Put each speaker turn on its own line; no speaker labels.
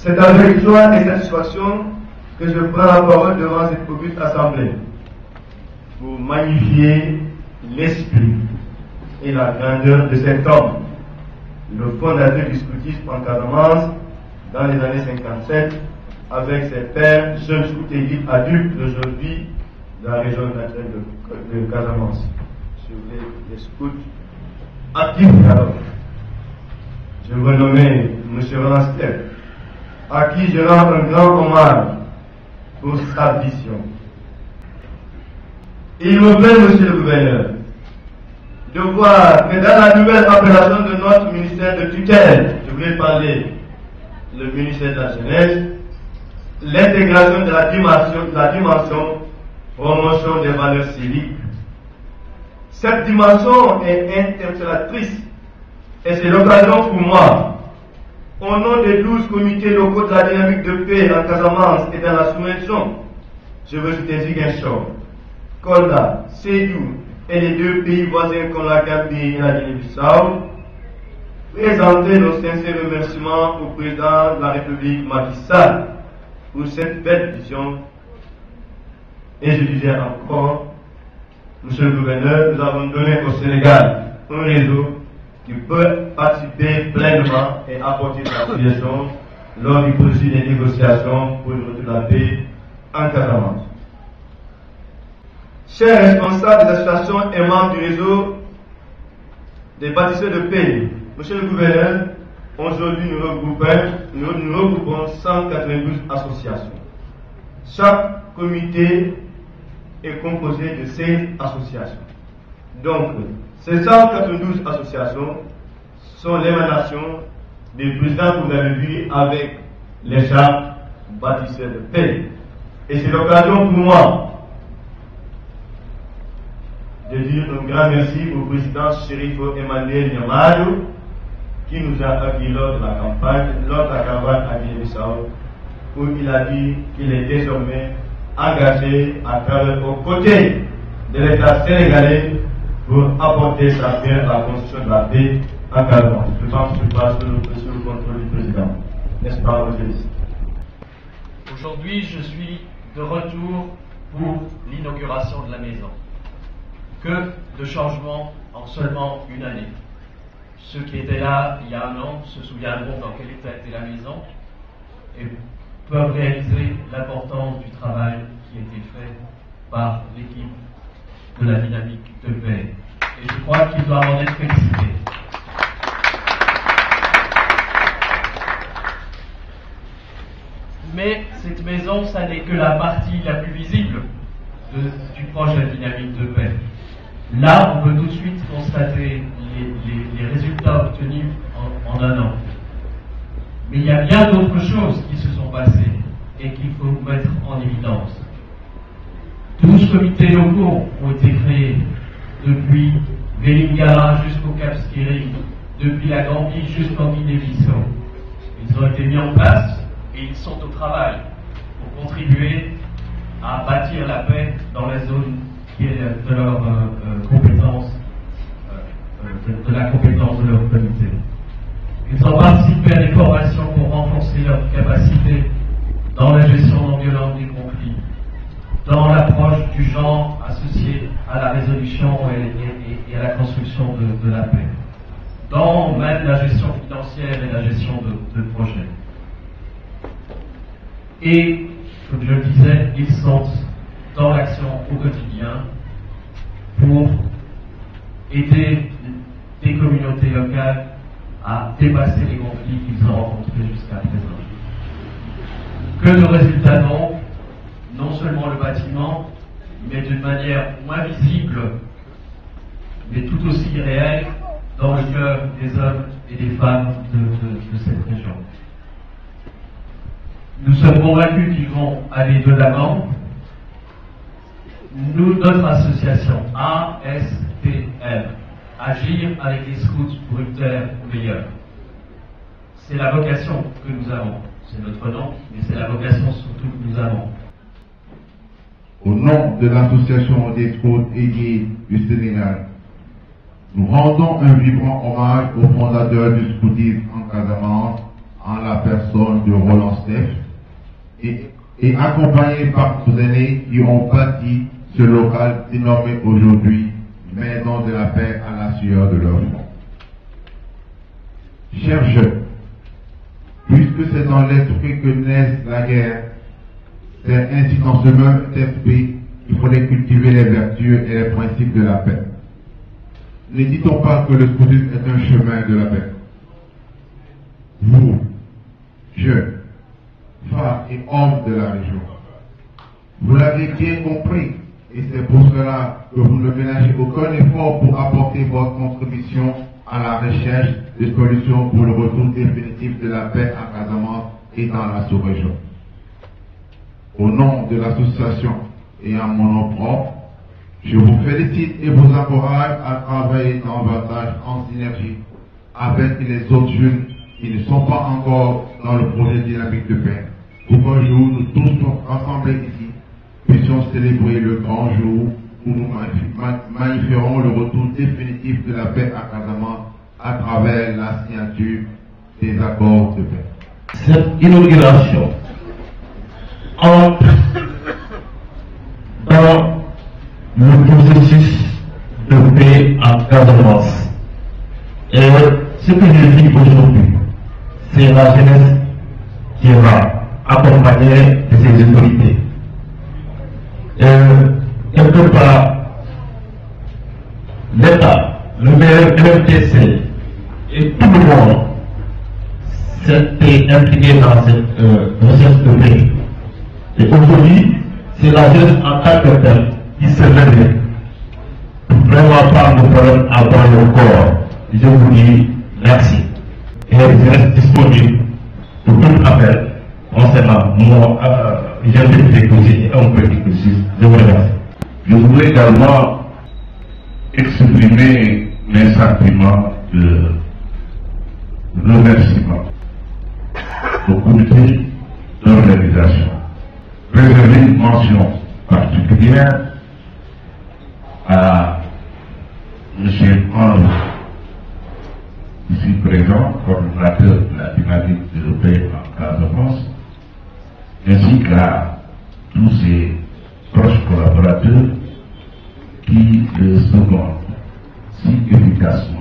C'est avec joie et satisfaction que je prends la parole devant cette auguste assemblée pour magnifier l'esprit et la grandeur de cet homme, le fondateur du scoutisme en Casamance dans les années 57, avec ses pères, jeunes scouts et guides adultes d'aujourd'hui de la région naturelle de Casamance, sur les scouts actifs alors. Je veux nommer M. Ranstedt, à qui je rends un grand hommage pour sa vision. Il me plaît, monsieur le gouverneur, de voir que dans la nouvelle appellation de notre ministère de tutelle, je voulais parler le ministère de la Jeunesse, l'intégration de la dimension promotion des valeurs civiques. Cette dimension est interpellatrice et c'est l'occasion pour moi, au nom des 12 comités locaux de la dynamique de paix en Casamance et dans la sous-région, je veux citer Ziguinchor, Kolda, Sédhiou et les 2 pays voisins comme la Gambie et la Guinée-Bissau, présenter nos sincères remerciements au président de la République Macky Sall pour cette belle vision. Et je disais encore, monsieur le gouverneur, nous avons donné au Sénégal un réseau qui peut participer pleinement et apporter sa suggestion lors du processus des négociations pour le retour de la paix en Casamance. Chers responsables des associations et membres du réseau des bâtisseurs de paix, monsieur le gouverneur, aujourd'hui nous regroupons 192 associations. Chaque comité est composé de 16 associations. Donc, ces 192 associations sont l'émanation des présidents que vous avez vus avec les chartes bâtisseurs de paix. Et c'est l'occasion pour moi de dire un grand merci au président Chérif Emmanuel Niamado qui nous a accueillis lors de la campagne à Guinée-Bissau, où il a dit qu'il est désormais engagé à travers aux côtés de l'État sénégalais pour apporter sa pierre à la construction de la paix en Casamance. Je pense que je passe sous le contrôle du président. N'est-ce pas, Roger?
Aujourd'hui, je suis de retour pour l'inauguration de la maison. Que de changements en seulement une année. Ceux qui étaient là il y a un an se souviendront dans quel état était la maison et peuvent réaliser l'importance du travail qui a été fait par l'équipe de la dynamique de paix. Et je crois qu'ils doivent en être félicités. Mais cette maison, ça n'est que la partie la plus visible du projet dynamique de paix. Là, on peut tout de suite constater les résultats obtenus en un an. Mais il y a bien d'autres choses qui se sont passées et qu'il faut mettre en évidence. 12 comités locaux ont été créés depuis Vélingara jusqu'au Cap Skirring, depuis la Gambie jusqu'en Guinée-Bissau. Ils ont été mis en place et ils sont au travail pour contribuer à bâtir la paix dans la zone qui est de leur compétence, de la compétence de leur comité. Ils ont participé à des formations pour renforcer leur capacité dans la gestion non violente des conflits, dans l'approche du genre associé à la résolution et à la construction de la paix, dans même la gestion financière et la gestion de projets. Et, comme je le disais, ils sont dans l'action au quotidien pour aider des communautés locales à dépasser les conflits qu'ils ont rencontrés jusqu'à présent. Que de résultats donc, non seulement le bâtiment, mais d'une manière moins visible, mais tout aussi réelle, dans le cœur des hommes et des femmes de cette région. Nous sommes convaincus qu'ils vont aller de l'avant. Notre association ASTM, Agir avec les scouts pour une terre meilleure. C'est la vocation que nous avons. C'est notre nom, mais c'est la vocation surtout que nous avons.
Au nom de l'association des scouts et guides du Sénégal, nous rendons un vibrant hommage au fondateur du scoutisme en Casamance, en la personne de Roland Steph et accompagné par vos aînés qui ont bâti ce local dénommé aujourd'hui Maison de la Paix à la sueur de leur front. Chers jeunes, puisque c'est dans l'esprit que naît la guerre, c'est ainsi dans ce même esprit qu'il fallait cultiver les vertus et les principes de la paix. Ne dit-on pas que le scoutisme est un chemin de la paix? Vous, jeunes, femmes et hommes de la région, vous l'avez bien compris, et c'est pour cela que vous ne ménagez aucun effort pour apporter votre contribution à la recherche de solutions pour le retour définitif de la paix à Casamance et dans la sous-région. Au nom de l'association et à mon nom propre, je vous félicite et vous encourage à travailler davantage en synergie avec les autres jeunes qui ne sont pas encore dans le projet dynamique de paix. Pour qu'un jour, nous tous rassemblés ici, puissions célébrer le grand jour où nous magnifierons le retour définitif de la paix à Casamance à travers la signature des accords de paix.
Cette inauguration entre dans le processus de paix en Casamance. Et ce que je dis aujourd'hui, c'est la jeunesse qui va accompagner ces autorités. Quelque part, l'État, le MTC et tout le monde s'était impliqué dans cette recherche de paix. Et aujourd'hui, c'est la jeunesse en tant que telle qui se lève pour vraiment prendre le problème à bras le corps. Je vous dis merci. Et je reste disponible pour tout appel concernant moi, j'ai un petit dossier et un petit dossier. Je vous remercie.
Je voudrais également exprimer mes sentiments de remerciement au comité d'organisation. Réserver une mention particulière à M. Henri, ici présent, coordinateur de la dynamique de paix en Casamance, ainsi qu'à tous ses proches collaborateurs qui secondent si efficacement